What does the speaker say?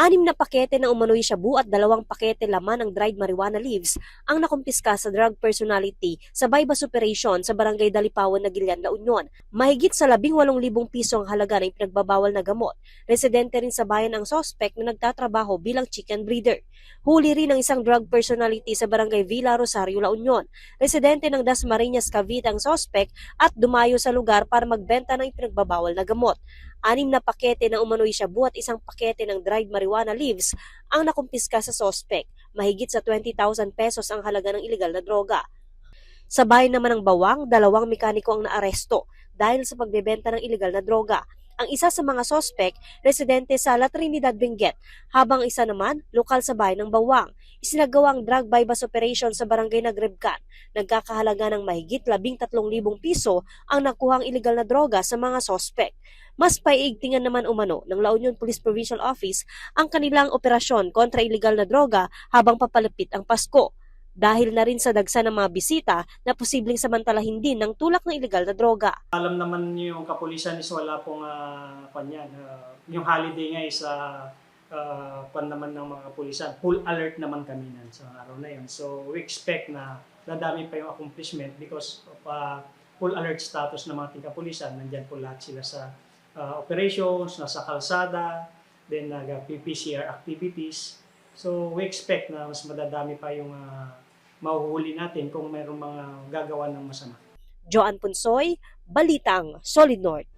6 na pakete ng umano'y shabu at 2 pakete laman ng dried marijuana leaves ang nakumpiska sa drug personality sa bypass operation sa Barangay Dalipawan, Naguilian, La Union. Mahigit sa 18,000 piso ang halaga ng pinagbabawal na gamot. Residente rin sa bayan ang suspect na nagtatrabaho bilang chicken breeder. Huli rin ang isang drug personality sa Barangay Villa Rosario, La Union. Residente ng Dasmariñas, Cavite ang suspect at dumayo sa lugar para magbenta ng pinagbabawal na gamot. 6 na pakete ng umano'y shabu at 1 pakete ng dried marijuana leaves ang nakumpiska sa sospek. Mahigit sa 20,000 pesos ang halaga ng ilegal na droga. Sa bayan naman ng Bawang, 2 mekaniko ang naaresto dahil sa pagbebenta ng ilegal na droga. Ang isa sa mga sospek, residente sa La Trinidad, Benguet, habang isa naman, lokal sa bayan ng Bawang. Isinagawa ang drug bypass operation sa Barangay Nagribkan. Nagkakahalaga ng mahigit 13,000 piso ang nakuhang ilegal na droga sa mga sospek. Mas paiigtingan naman umano ng La Union Police Provincial Office ang kanilang operasyon kontra ilegal na droga habang papalapit ang Pasko. Dahil na rin sa dagsa ng mga bisita na posibleng samantalahin din ng tulak ng ilegal na droga. Alam naman yung kapulisan is wala pong yung holiday nga is pan naman ng mga kapulisan. Full alert naman kami nan sa araw na yun. So we expect na dadami pa yung accomplishment because of full alert status ng mga kapulisan. Nandyan po lahat sila sa operations, nasa kalsada, then nag-PCR activities. So we expect na mas madadami pa yung mahuhuli natin kung mayroong mga gagawa ng masama. Joanne Punsoy, Balitang Solid North.